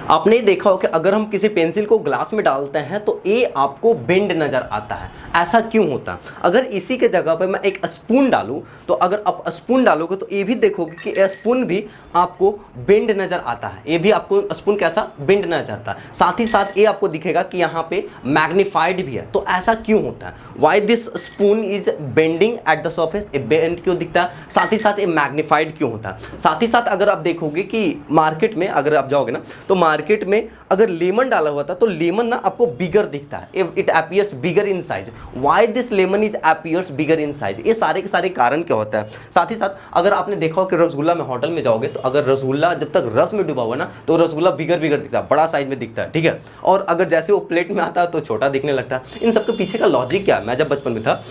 आपने देखा हो कि अगर हम किसी पेंसिल को ग्लास में डालते हैं तो ए आपको बेंड नज़र आता है। ऐसा क्यों होता है? अगर इसी के जगह पर मैं एक स्पून डालूं तो अगर आप स्पून डालोगे तो ये भी देखोगे कि स्पून भी आपको बेंड नज़र आता है। ये भी आपको स्पून कैसा बेंड नज़र आता है। साथ ही साथ ये आपको दिखेगा कि यहाँ पे मैग्नीफाइड भी है। तो ऐसा क्यों होता है? Why this spoon is bending at the surface, A bend क्यों दिखता है? साथ ही साथ ये मैग्नीफाइड क्यों होता है? साथ ही साथ अगर आप देखोगे कि मार्केट में अगर आप जाओगे ना तो मार्केट में अगर लेमन डाला हुआ था तो लेमन ना आपको बिगर दिखता है, it appears bigger in size. Why this lemon is appears bigger in size? ये सारे के सारे कारण क्या होता है। साथ ही साथ अगर आपने देखा हो कि रसगुल्ला में होटल में जाओगे तो अगर रसगुल्ला जब तक रस में डूबा हुआ ना तो रसगुल्ला बिगर बिगर दिखता है, बड़ा साइज में दिखता है, ठीक है। और अगर जैसे वो प्लेट में आता है तो छोटा दिखने लगता है। इन सबके पीछे का लॉजिक क्या है? मैं जब बचपन में था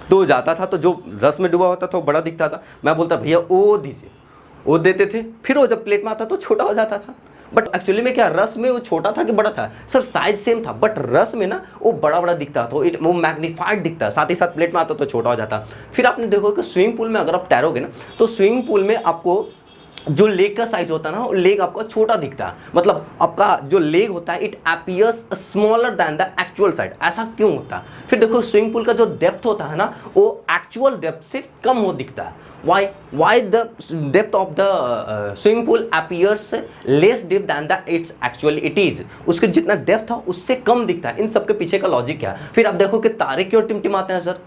तो जाता था तो जो रस में डूबा होता था वो बड़ा दिखता था। मैं बोलता भैया ओ दीजिए, वो देते थे, फिर वो जब प्लेट में आता तो छोटा हो जाता था। बट एक्चुअली में क्या रस में वो छोटा था कि बड़ा था? सर साइज सेम था बट रस में ना वो बड़ा बड़ा दिखता था, वो मैग्नीफाइड दिखता है। साथ ही साथ प्लेट में आता तो छोटा हो जाता। फिर आपने देखो कि स्विमिंग पूल में अगर आप तैरोगे ना तो स्विमिंग पूल में आपको जो लेग का साइज होता है ना वो लेग आपका छोटा दिखता है। मतलब आपका जो लेग होता है it appears smaller than the actual side. ऐसा क्यों होता है? फिर देखो स्विमिंग पूल का जो डेप्थ होता है ना वो एक्चुअल डेप्थ से कम हो दिखता है। Why the depth of the swimming pool appears less depth than the its actually it is. उसके जितना डेप्थ था उससे कम दिखता है। इन सबके पीछे का लॉजिक क्या है? फिर आप देखो कि तारे क्यों टिमटिमाते हैं सर,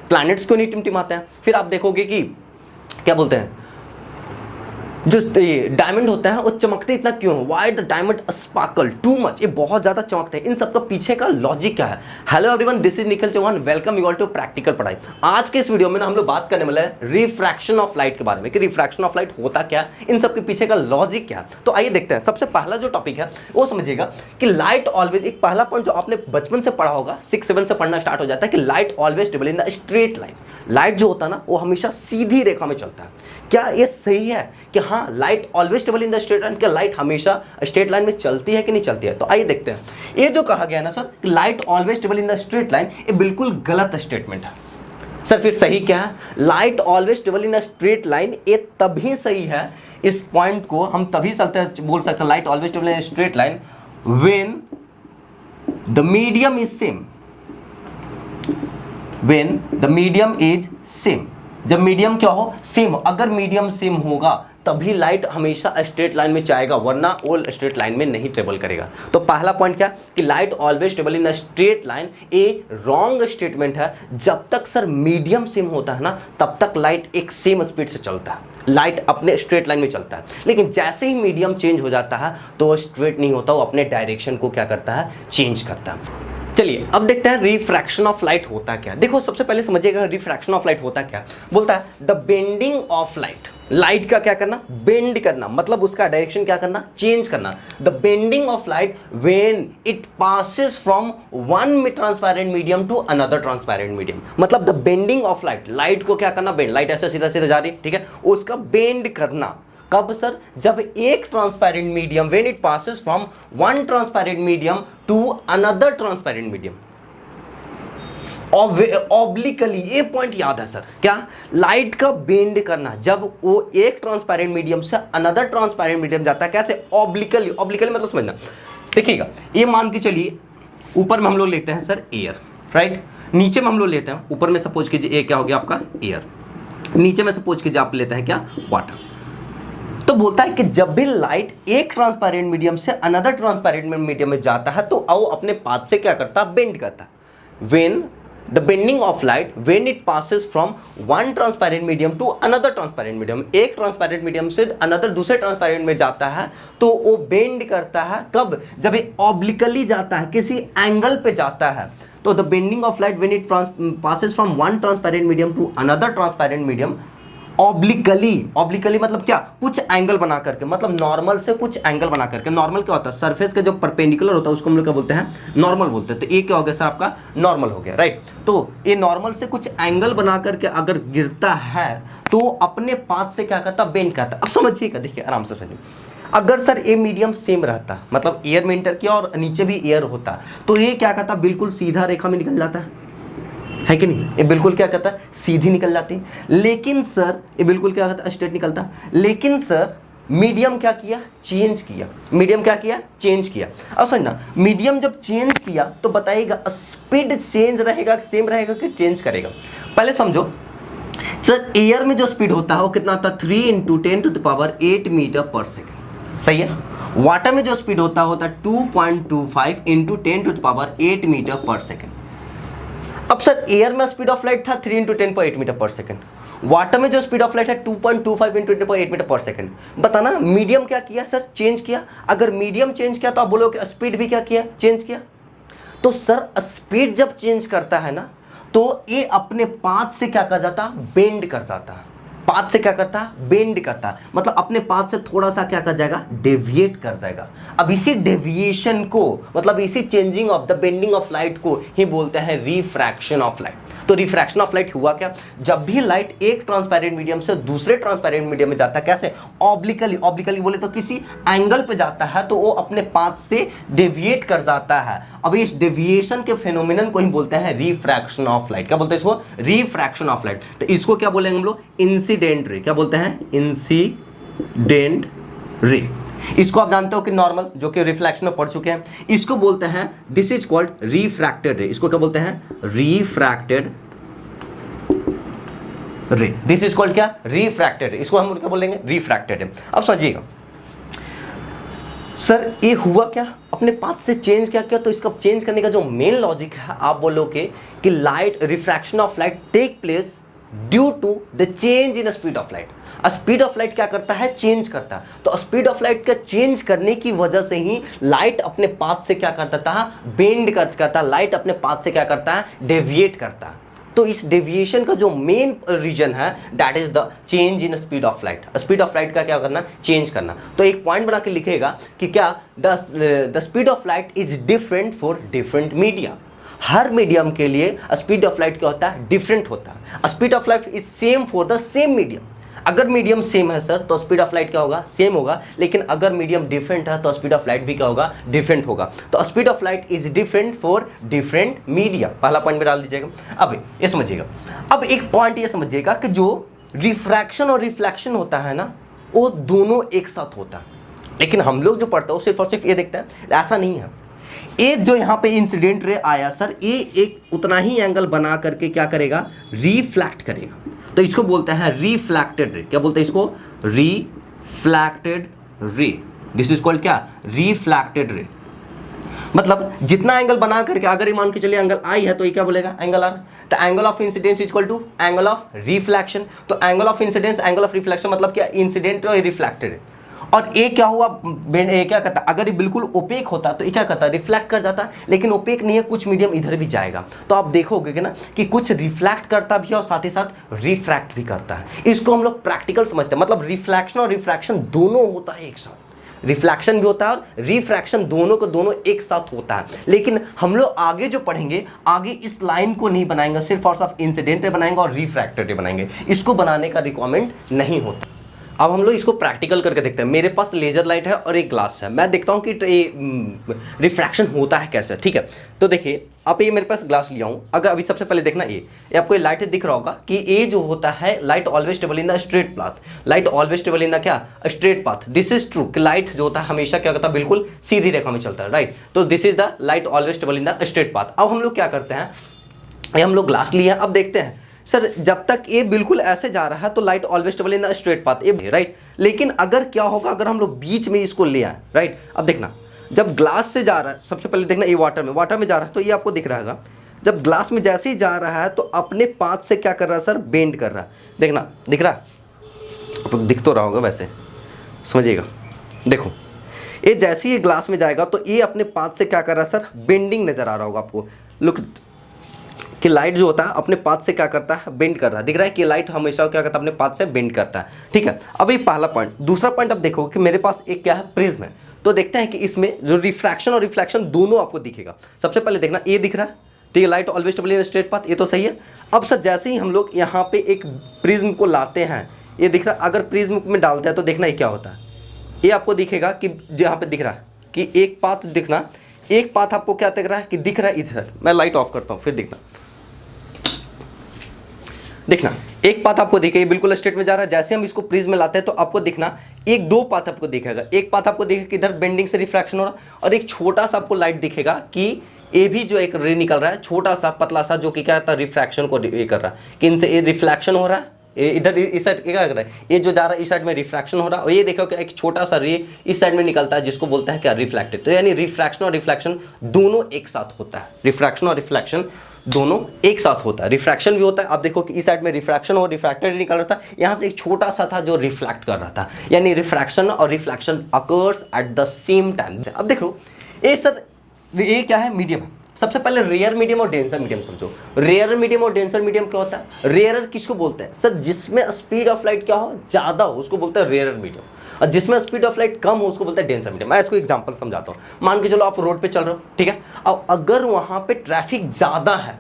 प्लैनेट्स क्यों नहीं टिमटिमाते हैं? फिर आप देखोगे कि क्या बोलते हैं जो डायमंड होता है वो चमकते इतना क्यों? Why the diamond sparkle too much, ये बहुत ज्यादा चमकते हैं। इन सबका पीछे का लॉजिक क्या है? Hello everyone, this is Nikhil Chauhan, welcome you all to practical पढ़ाई। आज के इस वीडियो में ना हम लोग बात करने वाले हैं रिफ्रैक्शन ऑफ लाइट के बारे में कि रिफ्रैक्शन ऑफ लाइट होता क्या है, इन सबके पीछे का लॉजिक क्या है। तो आइए देखते हैं। सबसे पहला जो टॉपिक है वो समझिएगा कि लाइट ऑलवेज, एक पहला पॉइंट जो आपने बचपन से पढ़ा होगा, 6-7 से पढ़ना स्टार्ट हो जाता है कि light always travel in the straight line. Light जो होता है ना वो हमेशा सीधी रेखा में चलता है। क्या ये सही है कि हाँ light always travel in the straight line? क्या लाइट हमेशा स्ट्रेट लाइन में चलती है कि नहीं चलती है? तो आइए देखते हैं। ये जो कहा गया ना सर कि light always travel in the straight line, ये बिल्कुल गलत स्टेटमेंट है। सर फिर सही क्या है? Light always travel in the straight line ये तभी सही है, इस पॉइंट को हम तभी बोल सकते हैं light always travel in straight line when the medium is same. When the medium is same, जब मीडियम क्या हो? सेम हो। अगर मीडियम सेम होगा तभी लाइट हमेशा स्ट्रेट लाइन में जाएगा, वरना वो स्ट्रेट लाइन में नहीं ट्रेवल करेगा। तो पहला पॉइंट क्या कि light always travel in the straight line, A wrong statement है। जब तक सर मीडियम सेम होता है ना तब तक लाइट एक सेम स्पीड से चलता है, लाइट अपने स्ट्रेट लाइन में चलता है। लेकिन जैसे ही मीडियम चेंज हो जाता है तो वो स्ट्रेट नहीं होता, वो अपने डायरेक्शन को क्या करता है? चेंज करता है। चलिए अब देखते हैं रिफ्रैक्शन ऑफ लाइट होता क्या। देखो सबसे पहले समझिएगा रिफ्रैक्शन ऑफ लाइट होता क्या। बोलता है the bending of light, light का क्या करना? बेंड करना, मतलब उसका डायरेक्शन क्या करना? चेंज करना। The bending of light when it passes from one transparent medium to another transparent medium. मतलब the bending of light, light को क्या करना? बेंड। लाइट ऐसे सीधा सीधा जा रही है, ठीक है, उसका बेंड करना। कब सर? जब एक transparent medium when it passes from one transparent medium to another transparent medium obliquely. ये पॉइंट याद है सर, क्या? लाइट का बेंड करना जब वो एक ट्रांसपेरेंट मीडियम से अनदर ट्रांसपेरेंट मीडियम जाता है। कैसे? ऑब्लिकली। ऑब्लिकली मतलब समझना, देखिएगा ये मान के चलिए ऊपर में हम लोग लेते हैं सर एयर, राइट। नीचे में हम लोग लेते हैं, ऊपर में सपोज कीजिए क्या हो गया आपका? एयर। नीचे में सपोज कीजिए आप लेते हैं क्या? वाटर। तो बोलता है कि जब भी लाइट एक ट्रांसपेरेंट मीडियम से अनदर ट्रांसपेरेंट मीडियम में जाता है तो वो अपने पाथ से क्या करता है? बेंड करता है। When the bending of light when it passes from one transparent medium to another transparent medium, एक ट्रांसपेरेंट मीडियम से अनदर दूसरे ट्रांसपेरेंट में जाता है तो वो बेंड करता है। कब? जब ये ऑब्लिकली जाता है, किसी एंगल पे जाता है। तो the bending of light when it passes from one transparent medium to another transparent medium obliquely. Obliquely मतलब क्या? कुछ एंगल बना करके, मतलब नॉर्मल से कुछ एंगल बना करके। नॉर्मल क्या होता है? सरफेस का जो परपेंडिकुलर होता है उसको हम लोग क्या बोलते हैं? नॉर्मल बोलते हैं। तो ये क्या हो गया सर? आपका नॉर्मल हो गया, राइट। तो ये नॉर्मल से कुछ एंगल बना करके अगर गिरता है तो अपने पाथ से क्या करता? बेंड करता है। अब समझिएगा, देखिए आराम से समझिए। अगर सर ये मीडियम सेम रहता, मतलब एयर में इंटर किया और नीचे भी एयर होता, तो ये क्या करता? बिल्कुल सीधा रेखा में निकल जाता है कि नहीं? ये बिल्कुल क्या कहता है? सीधी निकल जाती है। लेकिन सर ये बिल्कुल क्या कहता है? स्ट्रेट निकलता। लेकिन सर मीडियम क्या किया, चेंज किया। मीडियम क्या किया, चेंज किया। अब समझना, मीडियम जब चेंज किया तो बताइएगा स्पीड चेंज रहेगा, सेम रहेगा कि चेंज करेगा। पहले समझो सर, एयर में जो स्पीड होता है वो कितना होता है, 3 × 10⁸ मीटर पर सेकेंड, सही है। वाटर में जो स्पीड होता है 2.25 × 10⁸ मीटर पर सेकेंड। अब सर एयर में स्पीड ऑफ लाइट था 3 × 10⁸ मीटर पर सेकेंड, वाटर में जो स्पीड ऑफ लाइट है 2.25 × 10⁸ मीटर पर सेकेंड। बताना मीडियम क्या किया सर, चेंज किया। अगर मीडियम चेंज किया तो आप बोलोगे स्पीड भी क्या किया, चेंज किया। तो सर स्पीड जब चेंज करता है ना तो ये अपने पाथ से क्या कर जाता, बेंड कर जाता। पाथ से क्या करता, बेंड करता, मतलब अपने पाथ से थोड़ा सा क्या कर जाएगा, डेविएट कर जाएगा। अब इसी डेविएशन को, मतलब इसी changing of the bending of light को ही बोलते हैं रिफ्रैक्शन ऑफ लाइट। तो रिफ्रैक्शन ऑफ लाइट हुआ क्या, जब भी लाइट एक ट्रांसपेरेंट मीडियम से दूसरे ट्रांसपेरेंट मीडियम में जाता है, कैसे, ऑब्लिकली, ऑब्लिकली बोले तो किसी एंगल पे जाता है, तो वो अपने पाथ से डेविएट कर जाता है। अब इस डेविएशन के फेनोमेनन को ही बोलते हैं रिफ्रैक्शन ऑफ लाइट। क्या बोलते हैं इसको, रिफ्रैक्शन ऑफ लाइट। तो इसको क्या बोलेंगे हम लोग, इंसिडेंट रे। क्या बोलते हैं, इंसिडेंट रे। इसको आप जानते हो कि नॉर्मल, जो कि रिफ्लेक्शन में पढ़ चुके हैं, इसको बोलते हैं, दिस इज कॉल्ड रिफ्रैक्टेड रे। इसको क्या बोलते हैं, रिफ्रैक्टेड रे। दिस इज कॉल्ड क्या, रिफ्रैक्टेड रे। इसको हम क्या बोलेंगे, रिफ्रैक्टेड रे। अब समझिएगा सर ये हुआ क्या, अपने पाथ से चेंज क्या किया। तो इसका चेंज करने का जो मेन लॉजिक है, आप बोलोगे कि light, refraction of light take place due to the change in speed of light. Speed of light क्या करता है, चेंज करता है। तो स्पीड ऑफ लाइट का चेंज करने की वजह से ही लाइट अपने पाथ से क्या करता था, बेंड करता है। लाइट अपने पाथ से क्या करता है, डेविएट करता है। तो इस डेविएशन का जो मेन रीजन है that is the change in speed of light. Speed of light का क्या करना, चेंज करना। तो एक पॉइंट बना के लिखेगा कि क्या, the speed of light is different for different media. Her medium के लिए स्पीड ऑफ लाइट क्या होता है, डिफरेंट होता है। Speed of light is same for the same medium. अगर मीडियम सेम है सर तो स्पीड ऑफ लाइट क्या होगा, सेम होगा। लेकिन अगर मीडियम डिफरेंट है तो स्पीड ऑफ लाइट भी क्या होगा, डिफरेंट होगा। तो speed of light is different for different media. पहला पॉइंट में डाल दीजिएगा। अब ये समझिएगा, अब एक पॉइंट ये समझिएगा कि जो रिफ्रैक्शन और रिफ्लेक्शन होता है ना, वो दोनों एक साथ होता है। लेकिन हम लोग जो पढ़ते हैं वो सिर्फ और सिर्फ ये देखते हैं, ऐसा नहीं है। एक जो यहाँ पे इंसिडेंट रे आया सर, ये एक उतना ही एंगल बना करके क्या करेगा, रिफ्लेक्ट करेगा। तो इसको बोलते हैं रिफ्लेक्टेड रे। क्या बोलते हैं इसको, reflected ray. This is called क्या, रिफ्लेक्टेड रे। मतलब जितना एंगल बना करके, अगर ये मान के चलिए एंगल आई है तो ये क्या बोलेगा, एंगल आर। तो angle of incidence equal to angle of reflection. तो angle of incidence, angle of reflection मतलब क्या, इंसिडेंट और रिफ्लेक्टेड है। और ये क्या हुआ, ये क्या करता, अगर ये बिल्कुल ओपेक होता तो ये क्या करता, रिफ्लेक्ट कर जाता। लेकिन ओपेक नहीं है, कुछ मीडियम इधर भी जाएगा। तो आप देखोगे कि ना कि कुछ रिफ्लेक्ट करता भी है और साथ ही साथ रिफ्रैक्ट भी करता है। इसको हम लोग प्रैक्टिकल समझते हैं। मतलब रिफ्लेक्शन और रिफ्रैक्शन दोनों होता है एक साथ। रिफ्लेक्शन भी होता है और रिफ्रैक्शन, दोनों को दोनों एक साथ होता है। लेकिन हम लोग आगे जो पढ़ेंगे, आगे इस लाइन को नहीं बनाएंगे, सिर्फ और सिर्फ इंसिडेंट बनाएंगे और रिफ्रैक्टेड बनाएंगे। इसको बनाने का रिक्वायरमेंट नहीं होता। अब हम लोग इसको प्रैक्टिकल करके देखते हैं। मेरे पास लेजर लाइट है और एक ग्लास है। मैं देखता हूँ कि रिफ्रैक्शन होता है कैसे, ठीक है। तो देखिए, अब ये मेरे पास ग्लास लिया हूँ। अगर अभी सबसे पहले देखना, ये आपको ये लाइट दिख रहा होगा कि ये जो होता है, light always travel in the straight path. Light always travel in the क्या, straight path. This is true कि लाइट जो होता है हमेशा क्या करता है, बिल्कुल सीधी रेखा में चलता है, राइट। तो this is the light always travel in the straight path. अब हम लोग क्या करते हैं, ये हम लोग ग्लास लिए हैं। अब देखते हैं सर, जब तक ये बिल्कुल ऐसे जा रहा है तो light always travel in the straight path, ये राइट। लेकिन अगर क्या होगा, अगर हम लोग बीच में इसको ले आए, राइट। अब देखना, जब ग्लास से जा रहा है, सबसे पहले देखना ये वाटर में जा रहा है, तो ये आपको दिख रहा है। जब ग्लास में जैसे ही जा रहा है तो अपने पाथ से क्या कर रहा है सर, बेंड कर रहा है। देखना, दिख रहा है, तो दिख तो रहा होगा वैसे, समझिएगा। देखो, ये जैसे ही ग्लास में जाएगा तो ये अपने पाथ से क्या कर रहा है सर, बेंडिंग नजर आ रहा होगा आपको। लुक कि लाइट जो होता है अपने पाथ से क्या करता है, बेंड कर रहा है। दिख रहा है कि लाइट हमेशा क्या करता है, अपने पाथ से बेंड करता है, ठीक है। अब ये पहला पॉइंट। दूसरा पॉइंट, अब देखो कि मेरे पास एक क्या है, प्रिज्म है। तो देखते हैं कि इसमें जो रिफ्रैक्शन और रिफ्लेक्शन दोनों आपको दिखेगा। सबसे पहले देखना, ये दिख रहा है, ठीक है, light always travel in straight path, ये तो सही है। अब सर जैसे ही हम लोग यहाँ पे एक प्रिज्म को लाते हैं, ये दिख रहा है, अगर प्रिज्म में डालते हैं तो देखना ये क्या होता है। ये आपको दिखेगा कि यहाँ पे दिख रहा है कि एक पाथ दिखना, एक पाथ आपको क्या दिख रहा है, कि दिख रहा है इधर। मैं लाइट ऑफ करता हूँ, फिर देखना, एक पाथ आपको दिखेगा बिल्कुल स्ट्रेट में जा रहा है, जैसे हम इसको प्रिज्म में लाते हैं तो आपको दिखना एक दो पाथ आपको दिखेगा। एक पाथ आपको दिखेगा कि इधर बेंडिंग से रिफ्रैक्शन हो रहा है, और एक छोटा सा आपको लाइट दिखेगा कि ये भी जो एक रे निकल रहा है छोटा सा पतला सा, जो कि क्या होता है रिफ्रैक्शन को ये कर रहा है कि इनसे ये रिफ्लेक्शन हो रहा है, इधर इस साइड क्या कर रहा है, ये जो जा रहा है इस साइड में रिफ्रैक्शन हो रहा है, और ये देखो कि एक छोटा सा रे इस साइड में निकलता है जिसको बोलते हैं क्या रिफ्लेक्टेड। तो यानी रिफ्रैक्शन और रिफ्लेक्शन दोनों एक साथ होता है, रिफ्रैक्शन और रिफ्लेक्शन दोनों एक साथ होता है। रिफ्रैक्शन भी होता है, आप देखो कि इस साइड में रिफ्रैक्शन और रिफ्रैक्टेड निकल रहा था, यहाँ से एक छोटा सा था जो रिफ्लेक्ट कर रहा था, यानी रिफ्रैक्शन और reflection occurs at the same time. अब देखो ये सर ये क्या है, मीडियम है। सबसे पहले रेयर मीडियम और डेंसर मीडियम समझो। रेयर मीडियम और डेंसर मीडियम क्या होता है? रेयर किसको बोलते हैं सर? जिसमें स्पीड ऑफ लाइट क्या हो, ज्यादा हो, उसको बोलते हैं रेयर मीडियम, और जिसमें स्पीड ऑफ लाइट कम हो उसको बोलते हैं डेंसर मीडियम। मैं इसको एग्जांपल समझाता हूँ। मान के चलो आप रोड पे चल रहे हो, ठीक है, अब अगर वहां पे ट्रैफिक ज्यादा है,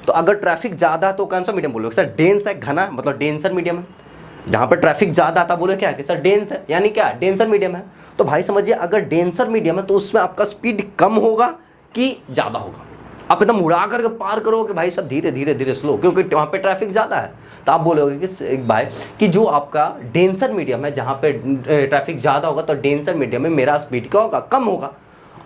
तो अगर ट्रैफिक ज्यादा है तो कौन सा मीडियम बोलोगे सर? डेंस है, घना, मतलब डेंसर मीडियम है। जहां पर ट्रैफिक ज्यादा आता बोले क्या कि सर डेंस है, यानी क्या डेंसर मीडियम है। तो भाई समझिए अगर डेंसर मीडियम है तो उसमें आपका स्पीड कम होगा कि ज्यादा होगा? आप एकदम उड़ा करके पार करोगे भाई सब धीरे धीरे धीरे स्लो, क्योंकि वहाँ पे ट्रैफिक ज़्यादा है। तो आप बोलोगे कि भाई कि जो आपका डेंसर मीडियम है, जहाँ पे ट्रैफिक ज़्यादा होगा तो डेंसर मीडियम में मेरा स्पीड क्या होगा, कम होगा।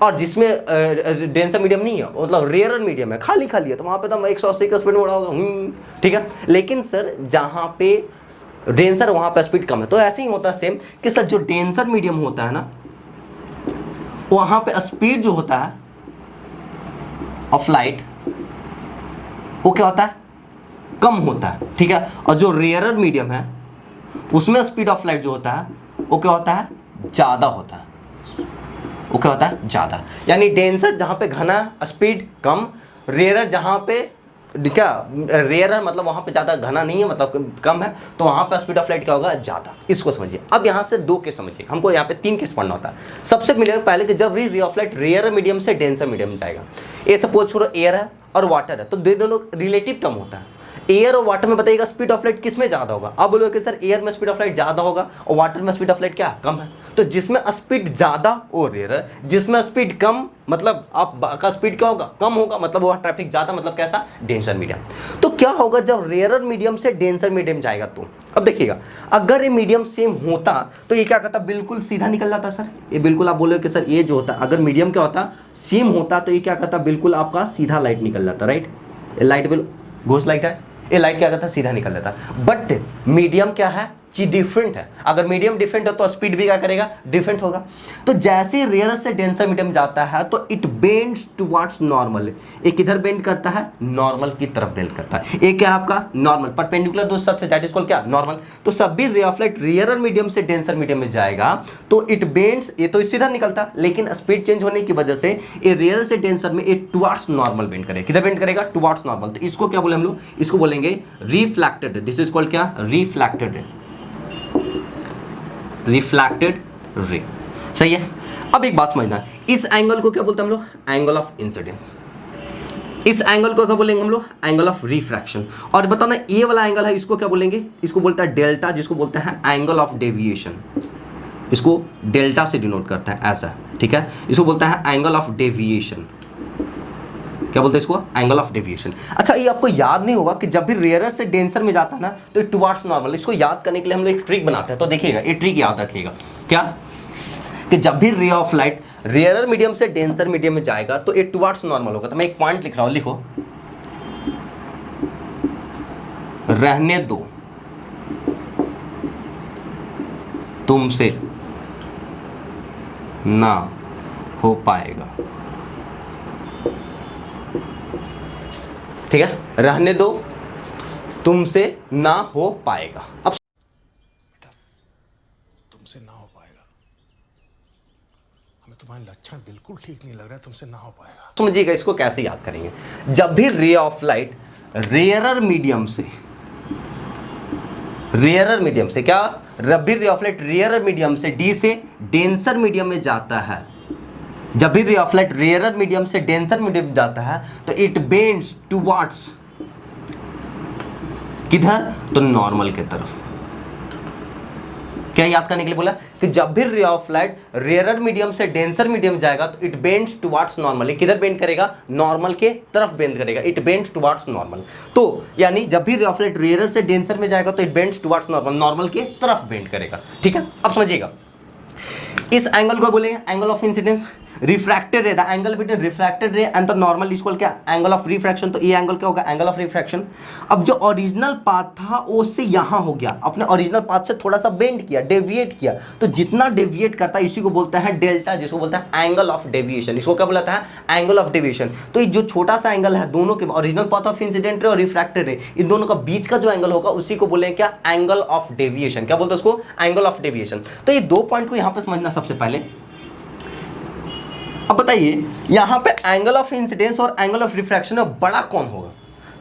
और जिसमें डेंसर मीडियम नहीं है, मतलब रेयर मीडियम है, खाली खाली है, तो वहाँ पे तो 180 का स्पीड में उड़ाओगे, ठीक है। लेकिन सर जहाँ पे डेंसर वहाँ पे स्पीड कम है, तो ऐसे ही होता है सेम कि सर जो डेंसर मीडियम होता है ना, वहाँ पे स्पीड जो होता है ऑफ लाइट वो क्या होता है, कम होता है, ठीक है। और जो रेयरर मीडियम है उसमें स्पीड ऑफ लाइट जो होता है वो क्या होता है, ज़्यादा होता है, वो क्या होता है, ज़्यादा। यानी डेंसर जहाँ पे घना स्पीड कम, रेयरर जहाँ पे क्या, रेयरर मतलब वहाँ पे ज़्यादा घना नहीं है, मतलब कम है, तो वहाँ पे स्पीड ऑफ लाइट क्या होगा, ज़्यादा। इसको समझिए। अब यहाँ से दो केस समझिए, हमको यहाँ पे 3 केस पढ़ना होता है। सबसे मिलेगा पहले कि जब ray of light rare medium से डेंसर मीडियम में जाएगा, ये सपोज छोड़ो एयर है और वाटर है, तो दोनों रिलेटिव टर्म होता है। एयर और वाटर में बताइएगा स्पीड ऑफ लाइट किस में ज़्यादा होगा? आप बोलोगे कि सर एयर में स्पीड ऑफ लाइट ज़्यादा होगा और वाटर में स्पीड ऑफ लाइट क्या कम है। तो जिसमें स्पीड ज़्यादा वो रेयर है, जिसमें स्पीड कम मतलब आपका स्पीड क्या होगा, कम होगा, मतलब वो ट्रैफिक ज़्यादा, मतलब कैसा, डेंसर मीडियम। तो क्या होगा जब रेयर मीडियम से डेंसर मीडियम जाएगा? तो अब देखिएगा अगर ये मीडियम सेम होता तो ये क्या करता, बिल्कुल सीधा निकल जाता सर। ये बिल्कुल आप बोलोगे कि सर ये जो होता अगर मीडियम क्या होता, सेम होता, तो ये क्या करता, बिल्कुल आपका सीधा लाइट निकल जाता, right. Light bill Ghosh light है, ये लाइट क्या करता, सीधा निकल जाता। बट मीडियम क्या है, चीज डिफरेंट है। अगर मीडियम डिफरेंट है तो स्पीड भी क्या करेगा, डिफरेंट होगा। तो जैसे रेयर से डेंसर मीडियम जाता है तो इट बेंड्स टुवर्ड्स नॉर्मल। एक इधर बेंड करता है, नॉर्मल की तरफ बेंड करता है। एक क्या है आपका normal, perpendicular to surface, that is called क्या, नॉर्मल। तो सब भी ray of light rare medium से डेंसर मीडियम में जाएगा तो इट बेंड्स, ये तो सीधा निकलता, लेकिन स्पीड चेंज होने की वजह से ये रेयर से डेंसर में ये टुवर्ड्स नॉर्मल बेंड करेगा। किधर बेंड करेगा, टुवर्ड्स नॉर्मल। तो इसको क्या बोले हम लोग, इसको बोलेंगे रिफ्लेक्टेड। दिस इज कॉल्ड क्या, रिफ्लेक्टेड, रिफ्लेक्टेड रे। सही है। अब एक बात समझना, इस एंगल को क्या बोलते हैं हम लोग, एंगल ऑफ इंसिडेंस। इस एंगल को क्या बोलेंगे हम लोग, एंगल ऑफ रिफ्रैक्शन। और बताना ये वाला एंगल है, इसको क्या बोलेंगे, इसको बोलता है डेल्टा, जिसको बोलते हैं एंगल ऑफ डेविएशन। इसको डेल्टा से डिनोट करते हैं ऐसा, ठीक है। इसको बोलता है एंगल ऑफ डेविएशन। क्या बोलते हैं इसको, एंगल ऑफ डेविएशन। अच्छा ये आपको याद नहीं होगा कि जब भी रेयरर से डेंसर में जाता है ना तो टुवर्ड्स नॉर्मल। इसको याद करने के लिए हम लोग एक ट्रिक बनाते हैं, तो देखिएगा ये ट्रिक याद रखिएगा। क्या कि जब भी ray of light rarer medium से डेंसर मीडियम में जाएगा तो ये टुवर्ड्स नॉर्मल होगा। तो मैं एक पॉइंट लिख रहा हूं, लिखो, रहने दो तुमसे ना हो पाएगा, ठीक है, रहने दो तुमसे ना हो पाएगा। अब बेटा तुमसे ना हो पाएगा, हमें तुम्हारे लक्षण बिल्कुल ठीक नहीं लग रहा है, तुमसे ना हो पाएगा। समझिएगा इसको कैसे याद करेंगे। जब भी ray of light rarer medium से क्या, रबी ray of light rarer medium से डी से डेंसर मीडियम में जाता है, जब भी ray of light rarer medium से डेंसर मीडियम जाता है तो इट बेंड्स टुवर्ड्स किधर, तो नॉर्मल के तरफ। क्या याद करने के लिए बोला कि जब भी ray of light rarer medium से डेंसर मीडियम जाएगा तो इट बेंड्स टुवर्ड्स नॉर्मल। किधर बेंड करेगा? नॉर्मल के तरफ बेंड करेगा, इट बेंड्स टुवर्ड्स नॉर्मल। तो यानी जब भी रे ऑफ लाइट रेयरर से डेंसर में जाएगा तो it bends towards normal, normal के तरफ बेंड करेगा। ठीक है, अब समझिएगा इस एंगल को बोलेंगे angle of incidence. Refracted ray, the angle between refracted ray and the normal is called क्या? Angle of refraction. तो ये एंगल क्या होगा? Angle of refraction. अब जो ओरिजिनल पाथ था वो उससे यहाँ हो गया, अपने ओरिजिनल पाथ से थोड़ा सा बेंड किया, डेविएट किया, तो जितना डेविएट करता है इसी को बोलते हैं डेल्टा, जिसको बोलते हैं एंगल ऑफ डेविएशन। इसको क्या बोलता है? Angle of deviation. तो ये जो छोटा सा एंगल है दोनों के, original path of incident ray और रिफ्रैक्टेड रे, इन दोनों का बीच का जो एंगल होगा उसी को बोलेंगे क्या? Angle of deviation. क्या बोलते हैं उसको? Angle of deviation. तो ये दो पॉइंट को यहाँ पे समझना सबसे पहले। अब बताइए यहां पे एंगल ऑफ इंसिडेंस और एंगल ऑफ रिफ्रैक्शन में बड़ा कौन होगा?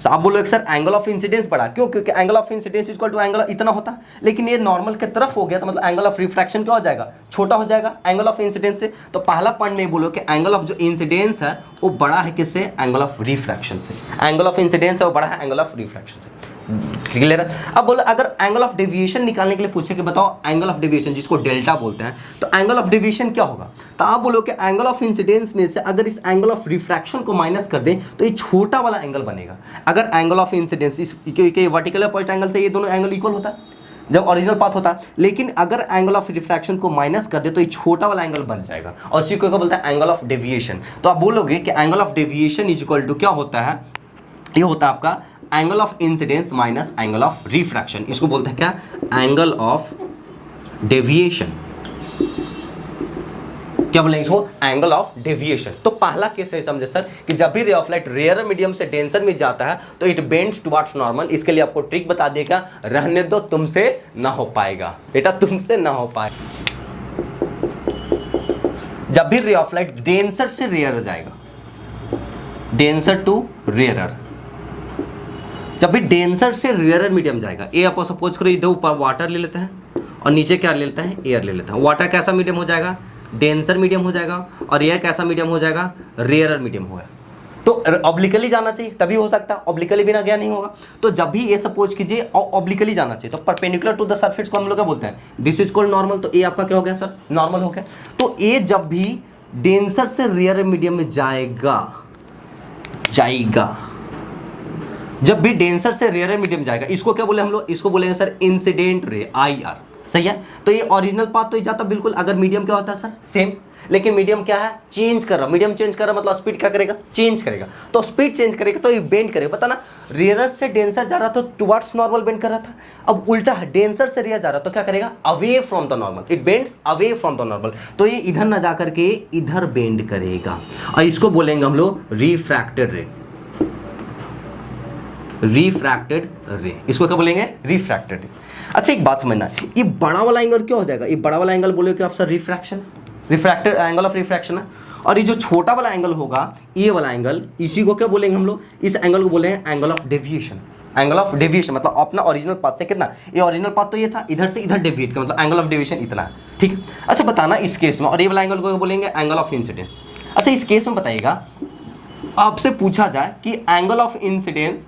तो आप बोलोगे सर एंगल ऑफ इंसिडेंस बड़ा क्यों? क्योंकि angle of incidence equal to angle इतना होता है, लेकिन ये नॉर्मल के तरफ हो गया तो मतलब एंगल ऑफ रिफ्रैक्शन क्या हो जाएगा? छोटा हो जाएगा एंगल ऑफ इंसिडेंस से। तो पहला पॉइंट में बोलो कि एंगल ऑफ जो इंसिडेंस है वो बड़ा है किससे? एंगल ऑफ रिफ्रैक्शन से। एंगल ऑफ इंसिडेंस है वो बड़ा है एंगल ऑफ रिफ्रैक्शन से। क्लियर है? अब बोलो अगर एंगल ऑफ डेविएशन निकालने के लिए पूछे कि बताओ एंगल ऑफ डेविएशन, जिसको डेल्टा बोलते हैं, तो एंगल ऑफ डेविएशन क्या होगा? तो आप बोलो कि एंगल ऑफ इंसिडेंस में से अगर इस एंगल ऑफ रिफ्रैक्शन को माइनस कर दें तो ये छोटा वाला एंगल बनेगा। अगर एंगल ऑफ इंसिडेंस इस वर्टिकल अपोजिट एंगल से ये दोनों एंगल इक्वल होता है जब ओरिजिनल पाथ होता है, लेकिन अगर एंगल ऑफ रिफ्रैक्शन को माइनस कर दे तो ये छोटा वाला एंगल बन जाएगा और इसी को क्या बोलता है? Angle of deviation. तो आप बोलोगे कि angle of deviation is equal to क्या होता है? ये होता है आपका angle of incidence minus angle of refraction. इसको बोलते हैं क्या? Angle of deviation. क्या बोलेंगे इसको? Angle of deviation. तो पहला केस है समझे सर कि जब भी ray of light rare medium से डेंसर में जाता है तो इट बेंड्स टुवर्ड्स नॉर्मल। इसके लिए आपको ट्रिक बता देगा, रहने दो, तुमसे ना हो पाएगा बेटा, तुमसे ना हो पाएगा। जब भी रे ऑफ लाइट डेंसर से रेयर जाएगा, डेंसर टू रेयरर, जब भी डेंसर से रेयरर मीडियम जाएगा, ये आप सपोज करो इधर ऊपर वाटर ले लेते हैं और नीचे क्या ले लेते हैं? एयर ले लेते हैं। वाटर कैसा मीडियम हो जाएगा? डेंसर मीडियम हो जाएगा। और एयर कैसा मीडियम हो जाएगा? रेयरर मीडियम होगा। तो ऑब्लिकली जाना चाहिए तभी हो सकता है, ऑब्लिकली बिना गया नहीं होगा। तो जब भी ये सपोज कीजिए ऑब्लिकली जाना चाहिए तो परपेंडिकुलर टू द सरफेस को हम लोग क्या बोलते हैं? This is called normal. तो ये आपका क्या हो गया सर? नॉर्मल हो गया। तो ये जब भी डेंसर से रेयरर मीडियम में जाएगा, जब भी डेंसर से रेयरर मीडियम जाएगा, इसको क्या बोले हम लोग? इसको बोलेंगे सर इंसिडेंट रे, IR। सही है? तो ये ओरिजिनल पाथ तो जाता बिल्कुल, अगर मीडियम क्या होता है सर? सेम। लेकिन मीडियम क्या है? चेंज कर रहा। मीडियम चेंज कर रहा मतलब स्पीड क्या करेगा? चेंज करेगा। तो स्पीड चेंज करेगा तो ये बेंड करेगा। पता ना, रेयरर से डेंसर जा रहा था टुवर्ड्स नॉर्मल बेंड कर रहा था, अब उल्टा है, डेंसर से रेयर जा रहा तो क्या करेगा? Away from the normal, it bends away from the normal. तो ये इधर ना जा करके इधर बेंड करेगा और इसको बोलेंगे हम लोग रिफ्रैक्टेड रे। रिफ्रैक्टेड रे, इसको क्या बोलेंगे? रिफ्रैक्टेड रे। अच्छा एक बात समझना, ये बड़ा वाला एंगल क्या हो जाएगा? ये बड़ा वाला एंगल बोलोगे आप sir refraction, refracted angle of refraction है। और ये जो छोटा वाला एंगल होगा, ये वाला एंगल, इसी को क्या बोलेंगे हम लोग? इस एंगल को बोलेंगे angle of deviation. Angle of deviation मतलब अपना ओरिजिनल पाथ से कितना? ये ओरिजिनल पाथ तो ये था, इधर से इधर डेविएट का मतलब एंगल ऑफ डेविएशन इतना है। ठीक है? अच्छा बताना इस केस में, और ये वाला एंगल को बोलेंगे एंगल ऑफ इंसिडेंस। अच्छा इस केस में बताइएगा, आपसे पूछा जाए कि एंगल ऑफ इंसिडेंस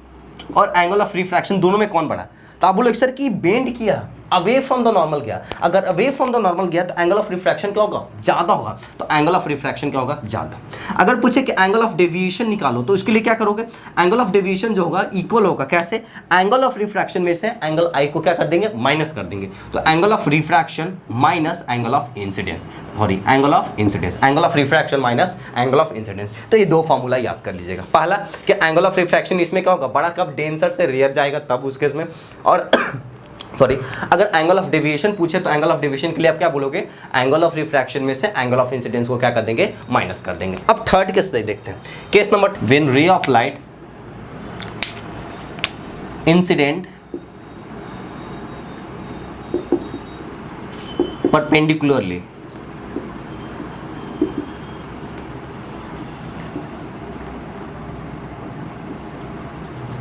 और एंगल ऑफ रिफ्रैक्शन दोनों में कौन बड़ा है, तो आप बोलोगे सर कि बेंड किया, अवे फ्रॉम द नॉर्मल गया। अगर अवे फ्रॉम द नॉर्मल गया तो एंगल ऑफ रिफ्रैक्शन क्या होगा? ज़्यादा होगा। तो एंगल ऑफ रिफ्रैक्शन क्या होगा? ज़्यादा। अगर पूछे कि एंगल ऑफ डेविएशन निकालो तो इसके लिए क्या करोगे? एंगल ऑफ डेविएशन जो होगा इक्वल होगा, कैसे? एंगल ऑफ रिफ्रैक्शन में से एंगल आई को क्या कर देंगे? माइनस कर देंगे। तो angle of refraction minus angle of incidence, sorry angle of incidence, angle of refraction minus angle of incidence. तो ये दो फॉर्मूला याद कर लीजिएगा। पहला कि एंगल ऑफ रिफ्रैक्शन इसमें क्या होगा? बड़ा कब डेंसर से रेयर जाएगा तब उस केस में। और सॉरी, अगर एंगल ऑफ डेविएशन पूछे तो एंगल ऑफ डेविएशन के लिए आप क्या बोलोगे? एंगल ऑफ रिफ्रैक्शन में से एंगल ऑफ इंसिडेंस को क्या कर देंगे? माइनस कर देंगे। अब थर्ड केस देखते हैं। केस नंबर, व्हेन रे of light incident perpendicularly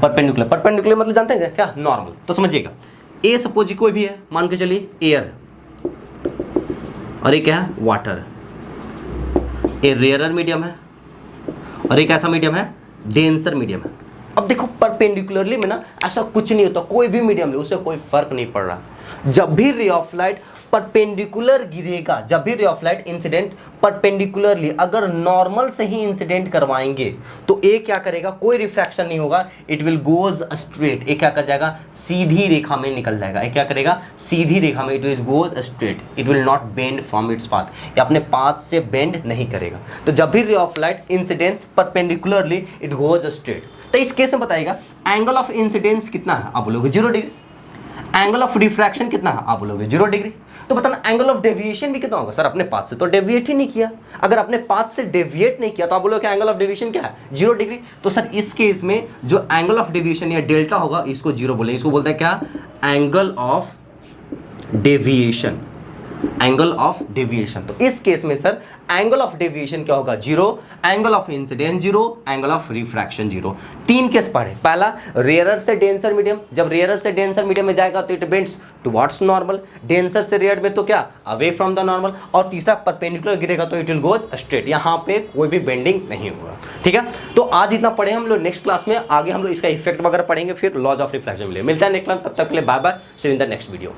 perpendicular मतलब जानते हैं क्या? नॉर्मल। तो समझिएगा, ए सपोज कोई भी है, मान के चलिए एयर, और ये क्या है? वाटर। ए रेयरर मीडियम है और एक ऐसा मीडियम है डेंसर मीडियम है। अब देखो परपेंडिकुलरली में ना ऐसा कुछ नहीं होता, कोई भी मीडियम ले उससे कोई फर्क नहीं पड़ रहा। जब भी रे ऑफ लाइट परपेंडिकुलर गिरेगा, जब भी ray of light incident perpendicularly अगर नॉर्मल से ही इंसिडेंट करवाएंगे तो ए क्या करेगा, कोई रिफ्रैक्शन नहीं होगा, इट विल गोज स्ट्रेट, ए क्या कर जाएगा, सीधी रेखा में निकल जाएगा, ए क्या करेगा, सीधी रेखा में, it will goes straight, it will not bend from its path, ये अपने पाथ से बेंड नहीं करेगा। तो जब भी ray of light incidence perpendicularly it goes straight. तो इस केस में बताइएगा एंगल ऑफ इंसिडेंस कितना है, आप बोलोगे 0 डिग्री, एंगल ऑफ रिफ्रैक्शन कितना है, आप बोलोगे 0 डिग्री। तो बताना एंगल ऑफ डेविएशन भी कितना होगा, सर अपने पाथ से तो डेविएट ही नहीं किया, अगर अपने पाथ से डेविएट नहीं किया तो आप बोलोगे एंगल ऑफ डेविएशन क्या है, 0 डिग्री। तो सर इस केस में जो एंगल ऑफ डेविएशन या डेल्टा होगा इसको 0 बोलेंगे, इसको बोलते हैं क्या, angle of deviation, angle of deviation. तो इस केस में सर एंगल ऑफ डेविएशन क्या होगा, 0, angle of incidence 0, angle of refraction 0। 3 case पढ़े, पहला रेयरर से डेंसर मीडियम, जब रेयरर से डेंसर मीडियम में जाएगा तो it bends towards normal, denser से रेयर में तो क्या, अवे फ्रॉम द नॉर्मल, और तीसरा परपेंडिकुलर गिरेगा तो इट विल गोज स्ट्रेट, यहाँ पे कोई भी बेंडिंग नहीं होगा। ठीक है, तो आज इतना पढ़े हम लोग, नेक्स्ट क्लास में आगे हम लोग इसका इफेक्ट वगैरह पढ़ेंगे, फिर लॉज ऑफ रिफ्लेक्शन मिलेगा। मिलता है नेक्स्ट क्लास, तब तक के लिए bye bye, see you in the next video.